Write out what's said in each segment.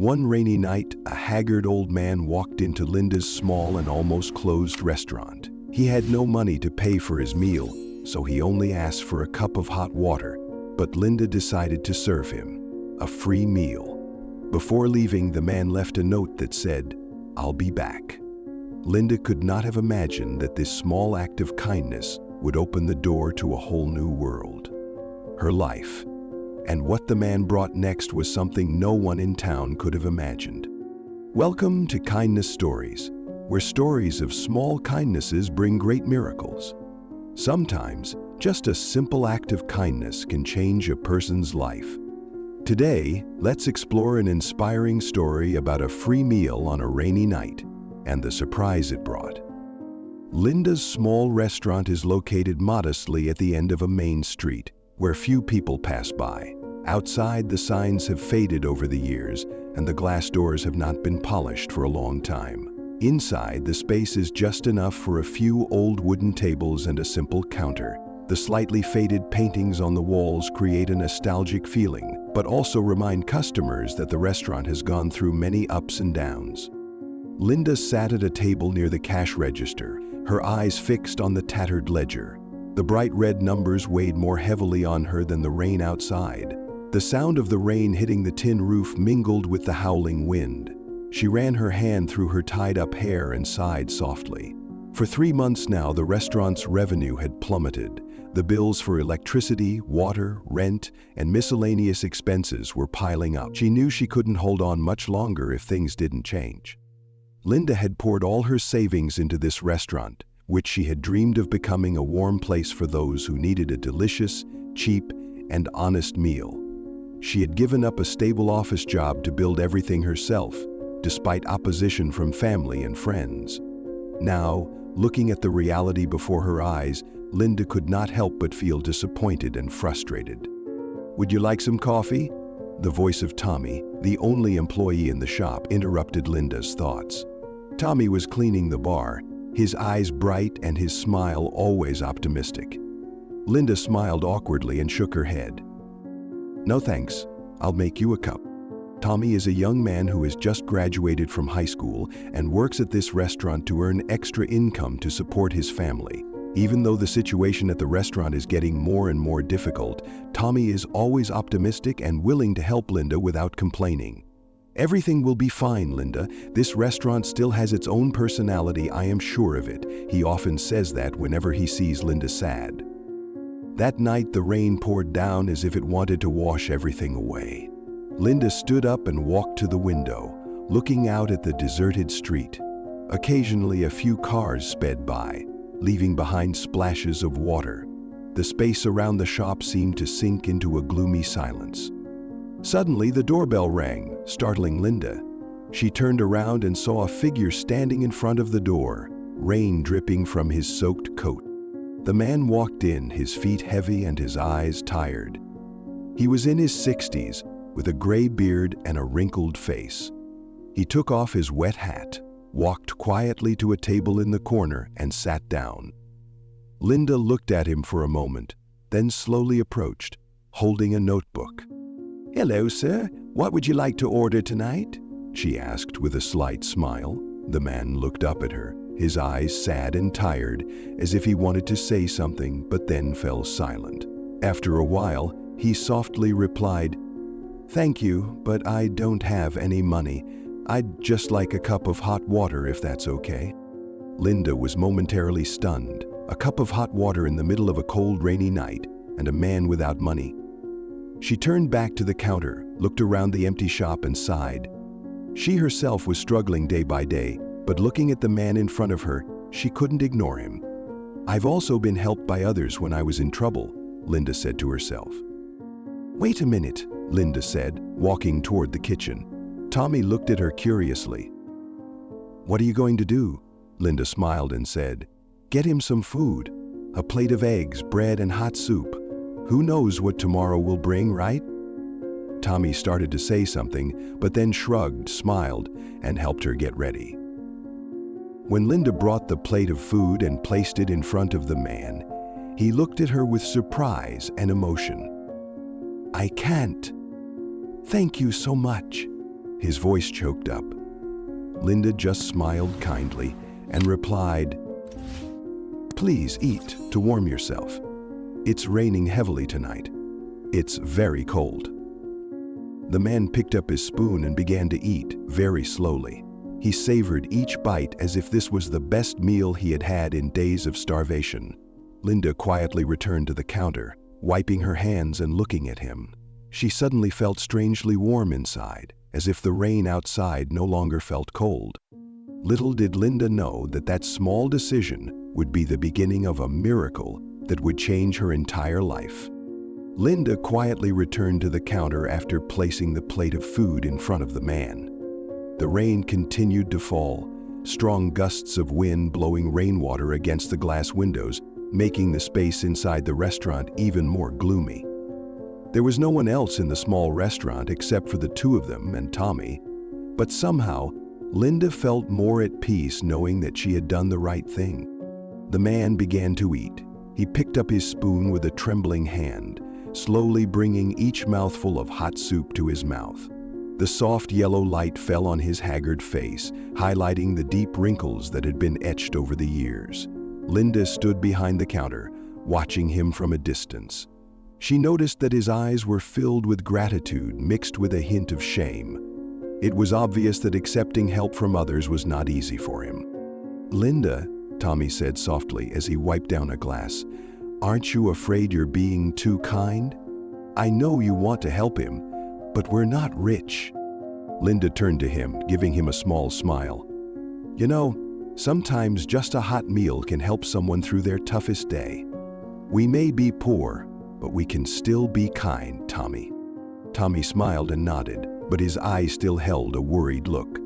One rainy night, a haggard old man walked into Linda's small and almost closed restaurant. He had no money to pay for his meal, so he only asked for a cup of hot water, but Linda decided to serve him a free meal. Before leaving, the man left a note that said, "I'll be back." Linda could not have imagined that this small act of kindness would open the door to a whole new world. Her life. And what the man brought next was something no one in town could have imagined. Welcome to Kindness Stories, where stories of small kindnesses bring great miracles. Sometimes, just a simple act of kindness can change a person's life. Today, let's explore an inspiring story about a free meal on a rainy night and the surprise it brought. Linda's small restaurant is located modestly at the end of a main street, where few people pass by. Outside, the signs have faded over the years, and the glass doors have not been polished for a long time. Inside, the space is just enough for a few old wooden tables and a simple counter. The slightly faded paintings on the walls create a nostalgic feeling, but also remind customers that the restaurant has gone through many ups and downs. Linda sat at a table near the cash register, her eyes fixed on the tattered ledger. The bright red numbers weighed more heavily on her than the rain outside. The sound of the rain hitting the tin roof mingled with the howling wind. She ran her hand through her tied-up hair and sighed softly. For 3 months now, the restaurant's revenue had plummeted. The bills for electricity, water, rent, and miscellaneous expenses were piling up. She knew she couldn't hold on much longer if things didn't change. Linda had poured all her savings into this restaurant, which she had dreamed of becoming a warm place for those who needed a delicious, cheap, and honest meal. She had given up a stable office job to build everything herself, despite opposition from family and friends. Now, looking at the reality before her eyes, Linda could not help but feel disappointed and frustrated. "Would you like some coffee?" The voice of Tommy, the only employee in the shop, interrupted Linda's thoughts. Tommy was cleaning the bar, his eyes bright and his smile always optimistic. Linda smiled awkwardly and shook her head. "No thanks, I'll make you a cup." Tommy is a young man who has just graduated from high school and works at this restaurant to earn extra income to support his family. Even though the situation at the restaurant is getting more and more difficult, Tommy is always optimistic and willing to help Linda without complaining. "Everything will be fine, Linda. This restaurant still has its own personality, I am sure of it." He often says that whenever he sees Linda sad. That night, the rain poured down as if it wanted to wash everything away. Linda stood up and walked to the window, looking out at the deserted street. Occasionally, a few cars sped by, leaving behind splashes of water. The space around the shop seemed to sink into a gloomy silence. Suddenly, the doorbell rang, startling Linda. She turned around and saw a figure standing in front of the door, rain dripping from his soaked coat. The man walked in, his feet heavy and his eyes tired. He was in his 60s, with a gray beard and a wrinkled face. He took off his wet hat, walked quietly to a table in the corner, and sat down. Linda looked at him for a moment, then slowly approached, holding a notebook. "Hello, sir. What would you like to order tonight?" she asked with a slight smile. The man looked up at her, his eyes sad and tired, as if he wanted to say something but then fell silent. After a while, he softly replied, "Thank you, but I don't have any money. I'd just like a cup of hot water if that's okay." Linda was momentarily stunned. A cup of hot water in the middle of a cold, rainy night, and a man without money. She turned back to the counter, looked around the empty shop and sighed. She herself was struggling day by day, but looking at the man in front of her, she couldn't ignore him. "I've also been helped by others when I was in trouble," Linda said to herself. "Wait a minute," Linda said, walking toward the kitchen. Tommy looked at her curiously. "What are you going to do?" Linda smiled and said, "Get him some food. A plate of eggs, bread, and hot soup. Who knows what tomorrow will bring, right?" Tommy started to say something, but then shrugged, smiled, and helped her get ready. When Linda brought the plate of food and placed it in front of the man, he looked at her with surprise and emotion. "I can't. Thank you so much." His voice choked up. Linda just smiled kindly and replied, "Please eat to warm yourself. It's raining heavily tonight. It's very cold." The man picked up his spoon and began to eat very slowly. He savored each bite as if this was the best meal he had had in days of starvation. Linda quietly returned to the counter, wiping her hands and looking at him. She suddenly felt strangely warm inside, as if the rain outside no longer felt cold. Little did Linda know that that small decision would be the beginning of a miracle that would change her entire life. Linda quietly returned to the counter after placing the plate of food in front of the man. The rain continued to fall, strong gusts of wind blowing rainwater against the glass windows, making the space inside the restaurant even more gloomy. There was no one else in the small restaurant except for the two of them and Tommy, but somehow, Linda felt more at peace knowing that she had done the right thing. The man began to eat. He picked up his spoon with a trembling hand, slowly bringing each mouthful of hot soup to his mouth. The soft yellow light fell on his haggard face, highlighting the deep wrinkles that had been etched over the years. Linda stood behind the counter, watching him from a distance. She noticed that his eyes were filled with gratitude mixed with a hint of shame. It was obvious that accepting help from others was not easy for him. "Linda," Tommy said softly as he wiped down a glass, "aren't you afraid you're being too kind? I know you want to help him, but we're not rich." Linda turned to him, giving him a small smile. "You know, sometimes just a hot meal can help someone through their toughest day. We may be poor, but we can still be kind, Tommy." Tommy smiled and nodded, but his eyes still held a worried look.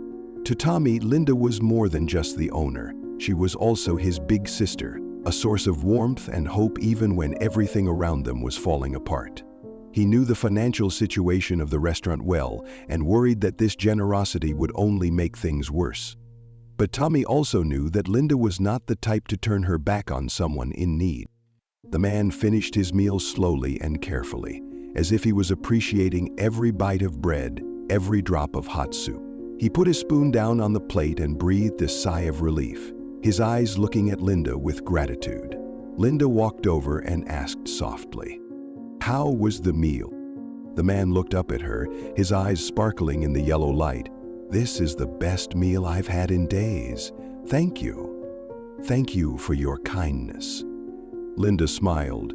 To Tommy, Linda was more than just the owner. She was also his big sister, a source of warmth and hope even when everything around them was falling apart. He knew the financial situation of the restaurant well and worried that this generosity would only make things worse. But Tommy also knew that Linda was not the type to turn her back on someone in need. The man finished his meal slowly and carefully, as if he was appreciating every bite of bread, every drop of hot soup. He put his spoon down on the plate and breathed a sigh of relief, his eyes looking at Linda with gratitude. Linda walked over and asked softly, "How was the meal?" The man looked up at her, his eyes sparkling in the yellow light. "This is the best meal I've had in days. Thank you. Thank you for your kindness." Linda smiled.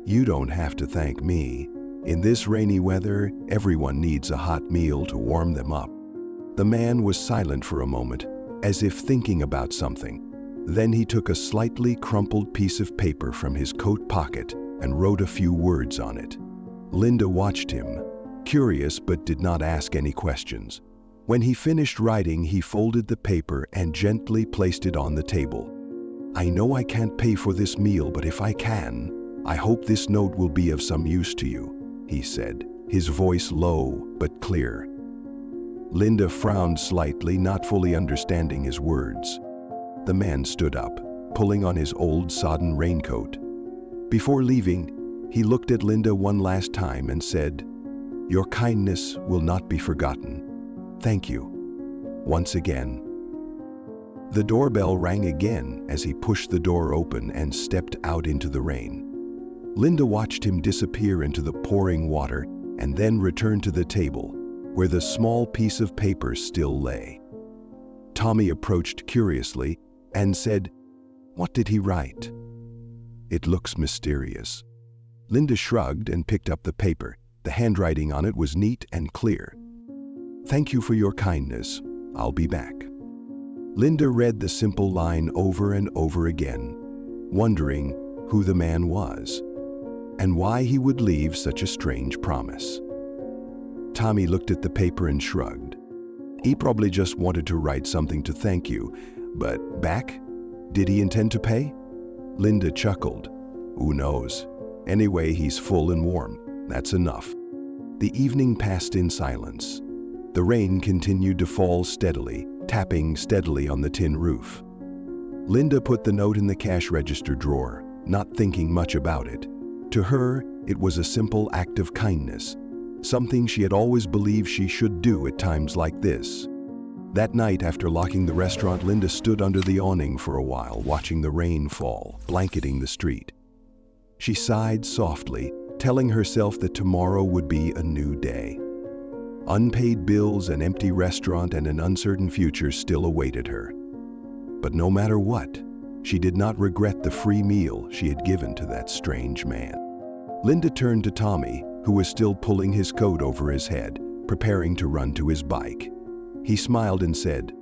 "You don't have to thank me. In this rainy weather, everyone needs a hot meal to warm them up." The man was silent for a moment, as if thinking about something. Then he took a slightly crumpled piece of paper from his coat pocket and wrote a few words on it. Linda watched him, curious but did not ask any questions. When he finished writing, he folded the paper and gently placed it on the table. "I know I can't pay for this meal, but if I can, I hope this note will be of some use to you," he said, his voice low but clear. Linda frowned slightly, not fully understanding his words. The man stood up, pulling on his old sodden raincoat. Before leaving, he looked at Linda one last time and said, "Your kindness will not be forgotten. Thank you. Once again." The doorbell rang again as he pushed the door open and stepped out into the rain. Linda watched him disappear into the pouring water and then return to the table, where the small piece of paper still lay. Tommy approached curiously and said, "What did he write?" "It looks mysterious." Linda shrugged and picked up the paper. The handwriting on it was neat and clear. "Thank you for your kindness. I'll be back." Linda read the simple line over and over again, wondering who the man was and why he would leave such a strange promise. Tommy looked at the paper and shrugged. He probably just wanted to write something to thank you, but back? Did he intend to pay? Linda chuckled. Who knows? Anyway, he's full and warm. That's enough. The evening passed in silence. The rain continued to fall steadily, tapping steadily on the tin roof. Linda put the note in the cash register drawer, not thinking much about it. To her, it was a simple act of kindness, something she had always believed she should do at times like this. That night, after locking the restaurant, Linda stood under the awning for a while, watching the rain fall, blanketing the street. She sighed softly, telling herself that tomorrow would be a new day. Unpaid bills, an empty restaurant, and an uncertain future still awaited her. But no matter what, she did not regret the free meal she had given to that strange man. Linda turned to Tommy, who was still pulling his coat over his head, preparing to run to his bike. He smiled and said,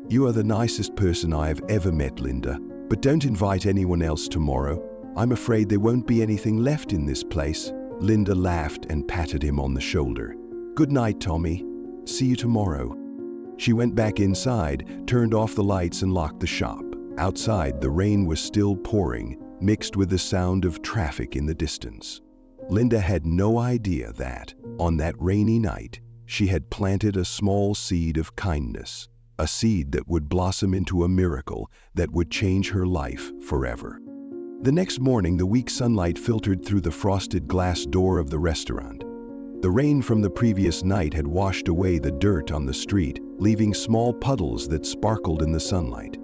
"You are the nicest person I have ever met, Linda, but don't invite anyone else tomorrow. I'm afraid there won't be anything left in this place." Linda laughed and patted him on the shoulder. "Good night, Tommy. See you tomorrow." She went back inside, turned off the lights and locked the shop. Outside, the rain was still pouring, mixed with the sound of traffic in the distance. Linda had no idea that, on that rainy night, she had planted a small seed of kindness, a seed that would blossom into a miracle that would change her life forever. The next morning, the weak sunlight filtered through the frosted glass door of the restaurant. The rain from the previous night had washed away the dirt on the street, leaving small puddles that sparkled in the sunlight.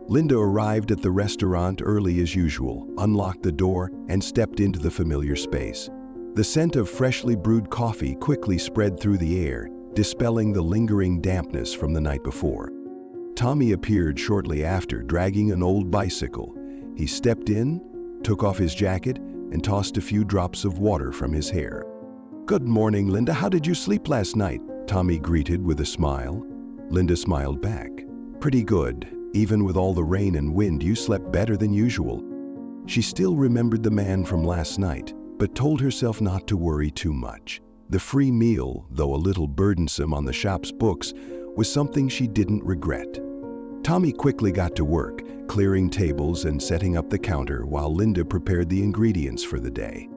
Linda arrived at the restaurant early as usual, unlocked the door, and stepped into the familiar space. The scent of freshly brewed coffee quickly spread through the air, dispelling the lingering dampness from the night before. Tommy appeared shortly after, dragging an old bicycle. He stepped in, took off his jacket, and tossed a few drops of water from his hair. "Good morning, Linda. How did you sleep last night?" Tommy greeted with a smile. Linda smiled back. "Pretty good. Even with all the rain and wind, you slept better than usual." She still remembered the man from last night, but told herself not to worry too much. The free meal, though a little burdensome on the shop's books, was something she didn't regret. Tommy quickly got to work, clearing tables and setting up the counter while Linda prepared the ingredients for the day.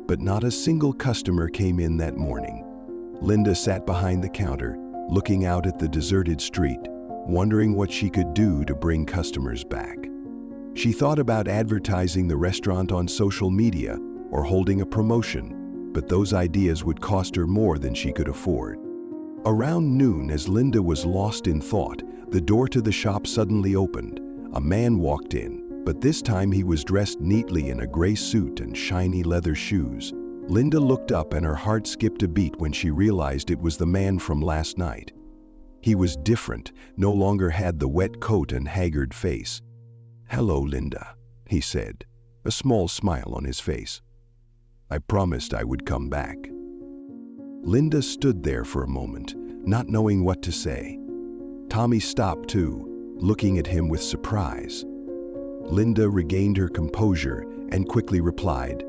But not a single customer came in that morning. Linda sat behind the counter, looking out at the deserted street, wondering what she could do to bring customers back. She thought about advertising the restaurant on social media or holding a promotion, but those ideas would cost her more than she could afford. Around noon, as Linda was lost in thought, the door to the shop suddenly opened. A man walked in, but this time he was dressed neatly in a gray suit and shiny leather shoes. Linda looked up and her heart skipped a beat when she realized it was the man from last night. He was different, no longer had the wet coat and haggard face. "Hello, Linda," he said, a small smile on his face. "I promised I would come back." Linda stood there for a moment, not knowing what to say. Tommy stopped too, looking at him with surprise. Linda regained her composure and quickly replied,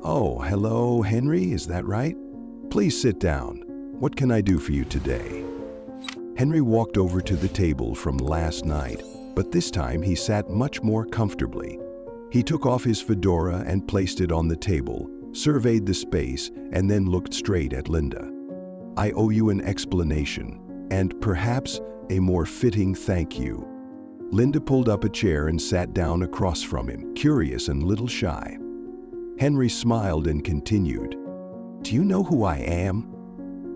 "Oh, hello, Henry, is that right? Please sit down. What can I do for you today?" Henry walked over to the table from last night, but this time he sat much more comfortably. He took off his fedora and placed it on the table, surveyed the space, and then looked straight at Linda. "I owe you an explanation, and perhaps a more fitting thank you." Linda pulled up a chair and sat down across from him, curious and a little shy. Henry smiled and continued, "Do you know who I am?"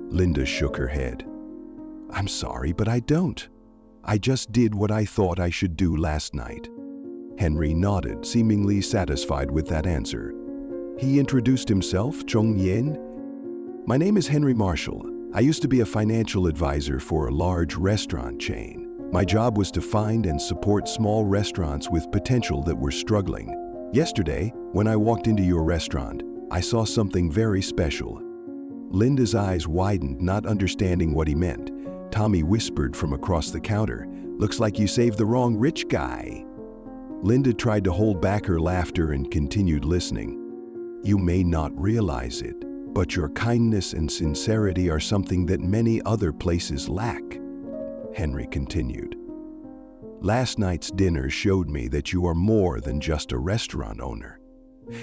Linda shook her head. "I'm sorry, but I don't. I just did what I thought I should do last night." Henry nodded, seemingly satisfied with that answer. He introduced himself, Chong Yen. "My name is Henry Marshall. I used to be a financial advisor for a large restaurant chain. My job was to find and support small restaurants with potential that were struggling. Yesterday, when I walked into your restaurant, I saw something very special." Linda's eyes widened, not understanding what he meant. Tommy whispered from across the counter, "Looks like you saved the wrong rich guy." Linda tried to hold back her laughter and continued listening. "You may not realize it, but your kindness and sincerity are something that many other places lack," Henry continued. "Last night's dinner showed me that you are more than just a restaurant owner.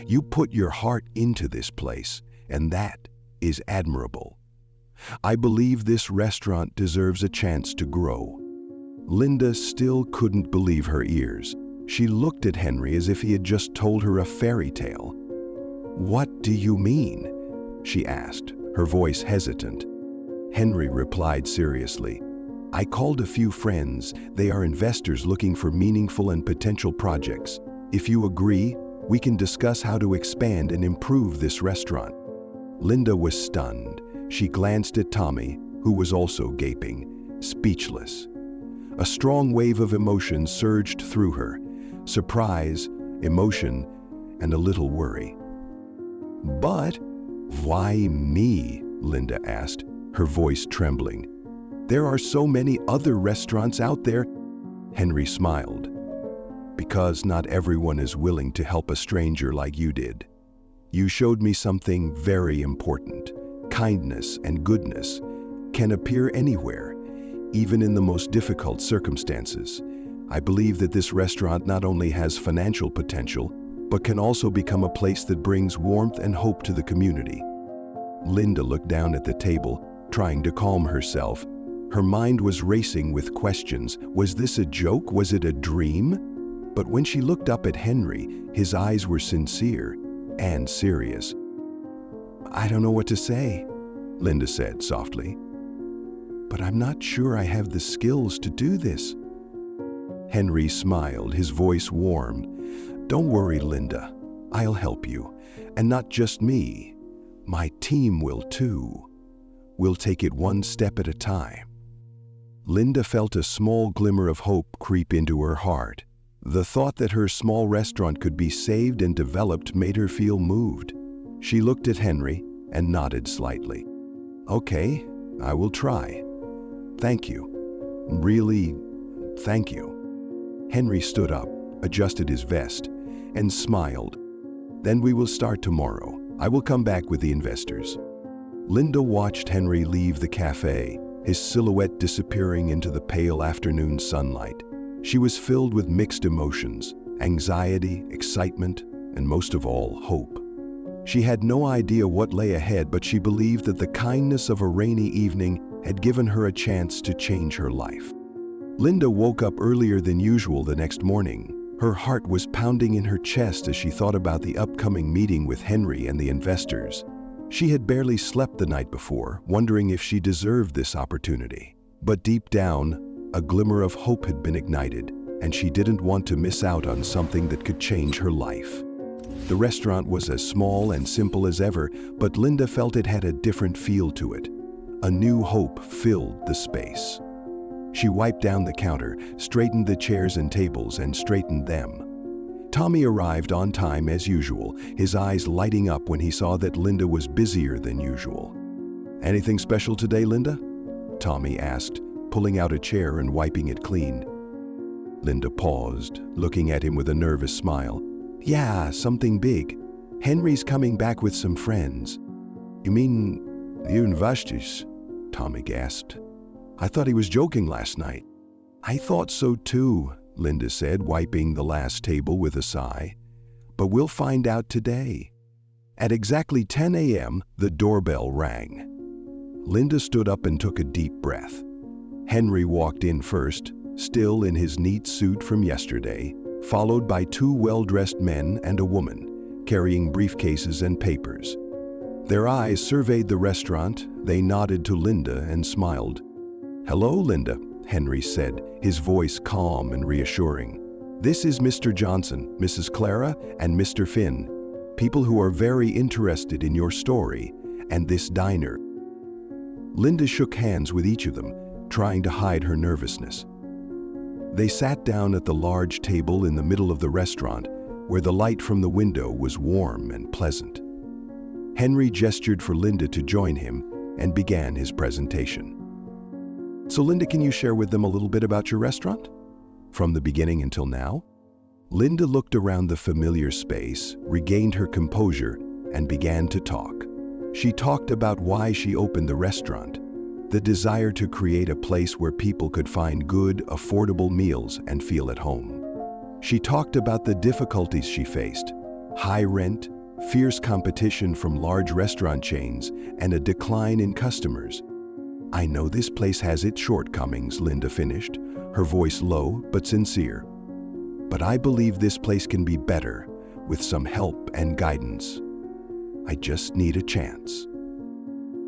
You put your heart into this place, and that is admirable. I believe this restaurant deserves a chance to grow." Linda still couldn't believe her ears. She looked at Henry as if he had just told her a fairy tale. "What do you mean?" she asked, her voice hesitant. Henry replied seriously, "I called a few friends. They are investors looking for meaningful and potential projects. If you agree, we can discuss how to expand and improve this restaurant." Linda was stunned. She glanced at Tommy, who was also gaping, speechless. A strong wave of emotion surged through her: surprise, emotion, and a little worry. "But why me?" Linda asked, her voice trembling. "There are so many other restaurants out there." Henry smiled. "Because not everyone is willing to help a stranger like you did. You showed me something very important. Kindness and goodness can appear anywhere, even in the most difficult circumstances. I believe that this restaurant not only has financial potential, but can also become a place that brings warmth and hope to the community." Linda looked down at the table, trying to calm herself. Her mind was racing with questions. Was this a joke? Was it a dream? But when she looked up at Henry, his eyes were sincere and serious. "I don't know what to say," Linda said softly. "But I'm not sure I have the skills to do this." Henry smiled, his voice warm. "Don't worry, Linda. I'll help you. And not just me. My team will too. We'll take it one step at a time." Linda felt a small glimmer of hope creep into her heart. The thought that her small restaurant could be saved and developed made her feel moved. She looked at Henry and nodded slightly. "Okay, I will try. Thank you. Really, thank you." Henry stood up, adjusted his vest, and smiled. "Then we will start tomorrow. I will come back with the investors." Linda watched Henry leave the cafe, his silhouette disappearing into the pale afternoon sunlight. She was filled with mixed emotions: anxiety, excitement, and most of all, hope. She had no idea what lay ahead, but she believed that the kindness of a rainy evening had given her a chance to change her life. Linda woke up earlier than usual the next morning. Her heart was pounding in her chest as she thought about the upcoming meeting with Henry and the investors. She had barely slept the night before, wondering if she deserved this opportunity. But deep down, a glimmer of hope had been ignited, and she didn't want to miss out on something that could change her life. The restaurant was as small and simple as ever, but Linda felt it had a different feel to it. A new hope filled the space. She wiped down the counter, straightened the chairs and tables, and straightened them. Tommy arrived on time as usual, his eyes lighting up when he saw that Linda was busier than usual. "Anything special today, Linda?" Tommy asked, pulling out a chair and wiping it clean. Linda paused, looking at him with a nervous smile. "Yeah, something big. Henry's coming back with some friends." "You mean the investors?" Tommy gasped. "I thought he was joking last night." "I thought so too," Linda said, wiping the last table with a sigh. "But we'll find out today." At exactly 10 a.m., the doorbell rang. Linda stood up and took a deep breath. Henry walked in first, still in his neat suit from yesterday, followed by two well-dressed men and a woman, carrying briefcases and papers. Their eyes surveyed the restaurant, they nodded to Linda and smiled. "Hello, Linda," Henry said, his voice calm and reassuring. "This is Mr. Johnson, Mrs. Clara, and Mr. Finn, people who are very interested in your story and this diner." Linda shook hands with each of them, trying to hide her nervousness. They sat down at the large table in the middle of the restaurant, where the light from the window was warm and pleasant. Henry gestured for Linda to join him and began his presentation. "So Linda, can you share with them a little bit about your restaurant? From the beginning until now?" Linda looked around the familiar space, regained her composure, and began to talk. She talked about why she opened the restaurant, the desire to create a place where people could find good, affordable meals and feel at home. She talked about the difficulties she faced: high rent, fierce competition from large restaurant chains, and a decline in customers. "I know this place has its shortcomings," Linda finished, her voice low but sincere. "But I believe this place can be better, with some help and guidance. I just need a chance."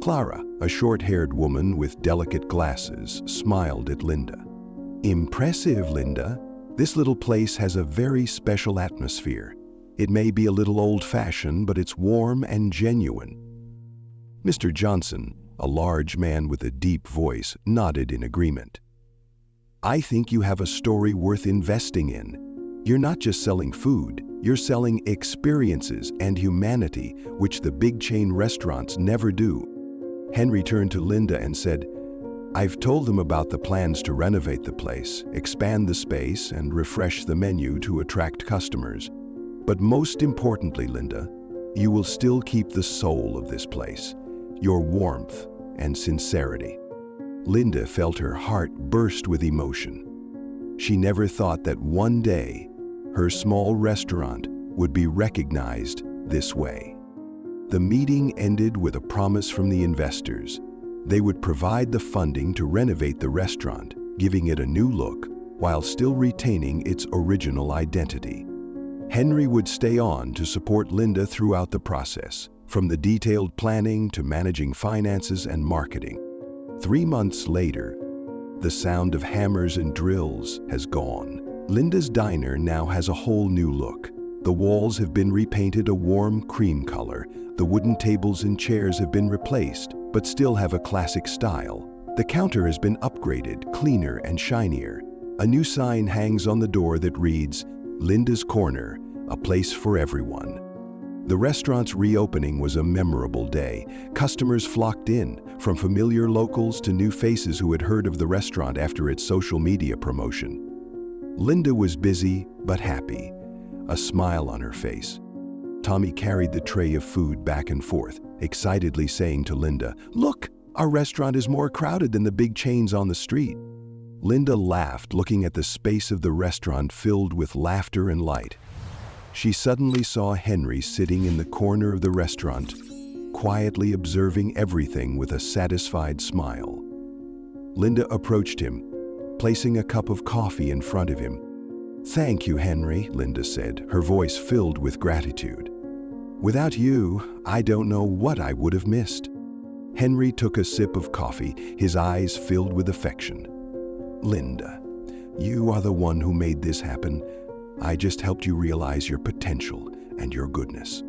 Clara, a short-haired woman with delicate glasses, smiled at Linda. "Impressive, Linda. This little place has a very special atmosphere. It may be a little old-fashioned, but it's warm and genuine." Mr. Johnson, a large man with a deep voice, nodded in agreement. "I think you have a story worth investing in. You're not just selling food, you're selling experiences and humanity, which the big chain restaurants never do." Henry turned to Linda and said, "I've told them about the plans to renovate the place, expand the space, and refresh the menu to attract customers. But most importantly, Linda, you will still keep the soul of this place, your warmth and sincerity." Linda felt her heart burst with emotion. She never thought that one day her small restaurant would be recognized this way. The meeting ended with a promise from the investors. They would provide the funding to renovate the restaurant, giving it a new look while still retaining its original identity. Henry would stay on to support Linda throughout the process, from the detailed planning to managing finances and marketing. 3 months later, the sound of hammers and drills has gone. Linda's diner now has a whole new look. The walls have been repainted a warm cream color. The wooden tables and chairs have been replaced, but still have a classic style. The counter has been upgraded, cleaner and shinier. A new sign hangs on the door that reads, "Linda's Corner, a place for everyone." The restaurant's reopening was a memorable day. Customers flocked in, from familiar locals to new faces who had heard of the restaurant after its social media promotion. Linda was busy but happy, a smile on her face. Tommy carried the tray of food back and forth, excitedly saying to Linda, "Look, our restaurant is more crowded than the big chains on the street." Linda laughed, looking at the space of the restaurant filled with laughter and light. She suddenly saw Henry sitting in the corner of the restaurant, quietly observing everything with a satisfied smile. Linda approached him, placing a cup of coffee in front of him. "Thank you, Henry," Linda said, her voice filled with gratitude. "Without you, I don't know what I would have missed." Henry took a sip of coffee, his eyes filled with affection. "Linda, you are the one who made this happen. I just helped you realize your potential and your goodness."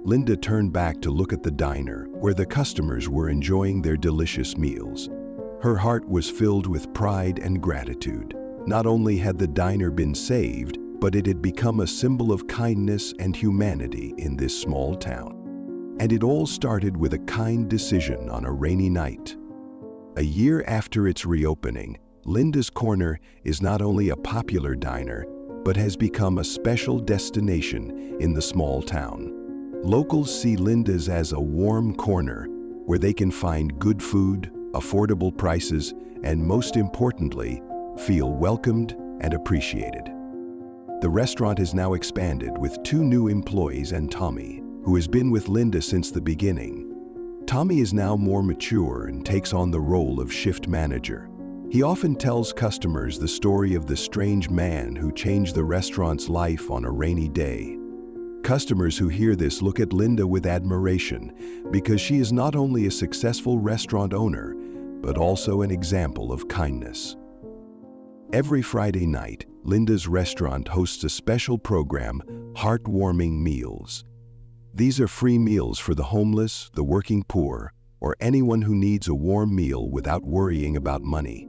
Linda turned back to look at the diner, where the customers were enjoying their delicious meals. Her heart was filled with pride and gratitude. Not only had the diner been saved, but it had become a symbol of kindness and humanity in this small town. And it all started with a kind decision on a rainy night. A year after its reopening, Linda's Corner is not only a popular diner, but has become a special destination in the small town. Locals see Linda's as a warm corner where they can find good food, affordable prices, and most importantly, feel welcomed and appreciated. The restaurant has now expanded with 2 new employees and Tommy, who has been with Linda since the beginning. Tommy is now more mature and takes on the role of shift manager. He often tells customers the story of the strange man who changed the restaurant's life on a rainy day. Customers who hear this look at Linda with admiration because she is not only a successful restaurant owner, but also an example of kindness. Every Friday night, Linda's restaurant hosts a special program, Heartwarming Meals. These are free meals for the homeless, the working poor, or anyone who needs a warm meal without worrying about money.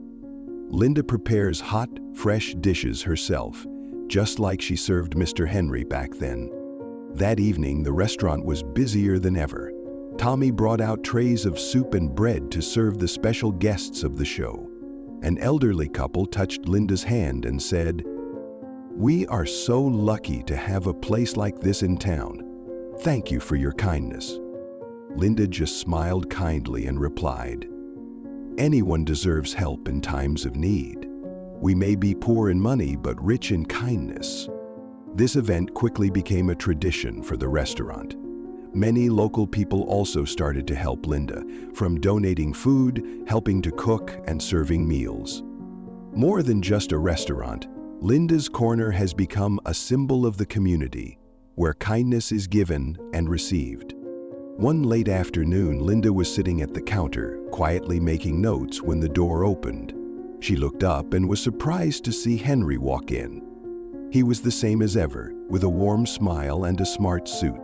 Linda prepares hot, fresh dishes herself, just like she served Mr. Henry back then. That evening, the restaurant was busier than ever. Tommy brought out trays of soup and bread to serve the special guests of the show. An elderly couple touched Linda's hand and said, "We are so lucky to have a place like this in town. Thank you for your kindness." Linda just smiled kindly and replied, "Anyone deserves help in times of need. We may be poor in money, but rich in kindness." This event quickly became a tradition for the restaurant. Many local people also started to help Linda, from donating food, helping to cook, and serving meals. More than just a restaurant, Linda's Corner has become a symbol of the community, where kindness is given and received. One late afternoon, Linda was sitting at the counter, quietly making notes when the door opened. She looked up and was surprised to see Henry walk in. He was the same as ever, with a warm smile and a smart suit.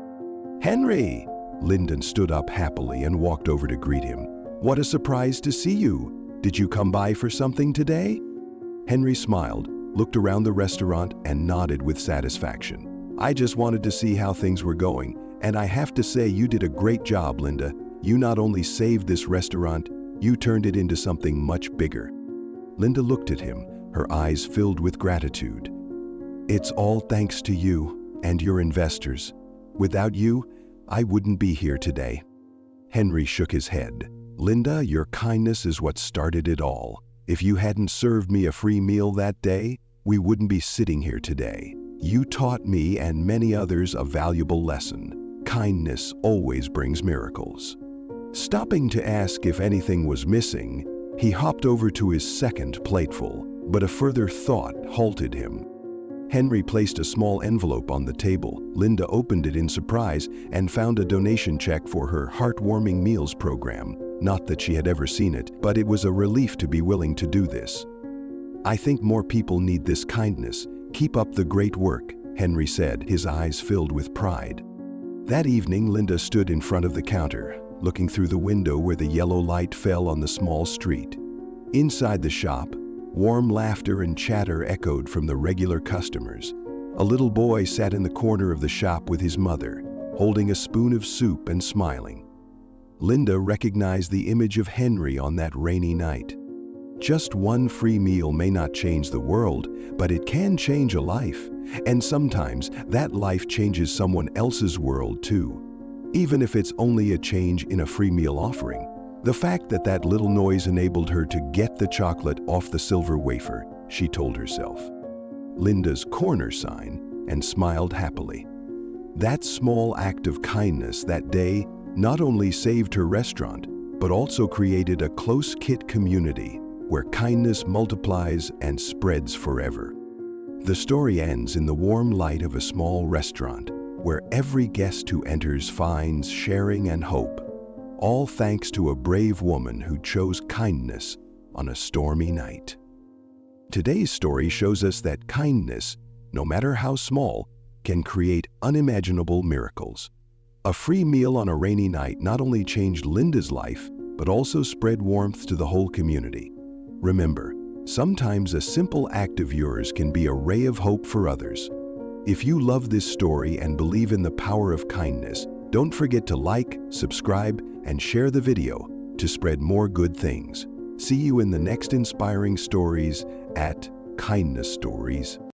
"Henry!" Linda stood up happily and walked over to greet him. "What a surprise to see you! Did you come by for something today?" Henry smiled, looked around the restaurant, and nodded with satisfaction. "I just wanted to see how things were going, and I have to say you did a great job, Linda. You not only saved this restaurant, you turned it into something much bigger." Linda looked at him, her eyes filled with gratitude. "It's all thanks to you and your investors. Without you, I wouldn't be here today." Henry shook his head. "Linda, your kindness is what started it all. If you hadn't served me a free meal that day, we wouldn't be sitting here today. You taught me and many others a valuable lesson. Kindness always brings miracles." Stopping to ask if anything was missing, he hopped over to his second plateful, but a further thought halted him. Henry placed a small envelope on the table. Linda opened it in surprise and found a donation check for her heartwarming meals program. Not that she had ever seen it, but it was a relief to be willing to do this. "I think more people need this kindness. Keep up the great work," Henry said, his eyes filled with pride. That evening, Linda stood in front of the counter, looking through the window where the yellow light fell on the small street. Inside the shop, warm laughter and chatter echoed from the regular customers. A little boy sat in the corner of the shop with his mother, holding a spoon of soup and smiling. Linda recognized the image of Henry on that rainy night. Just one free meal may not change the world, but it can change a life. And sometimes that life changes someone else's world too, even if it's only a change in a free meal offering. The fact that that little noise enabled her to get the chocolate off the silver wafer, she told herself. Linda's corner sign, and smiled happily. That small act of kindness that day not only saved her restaurant, but also created a close-knit community where kindness multiplies and spreads forever. The story ends in the warm light of a small restaurant where every guest who enters finds sharing and hope, all thanks to a brave woman who chose kindness on a stormy night. Today's story shows us that kindness, no matter how small, can create unimaginable miracles. A free meal on a rainy night not only changed Linda's life, but also spread warmth to the whole community. Remember, sometimes a simple act of yours can be a ray of hope for others. If you love this story and believe in the power of kindness, don't forget to like, subscribe, and share the video to spread more good things. See you in the next inspiring stories at Kindness Stories.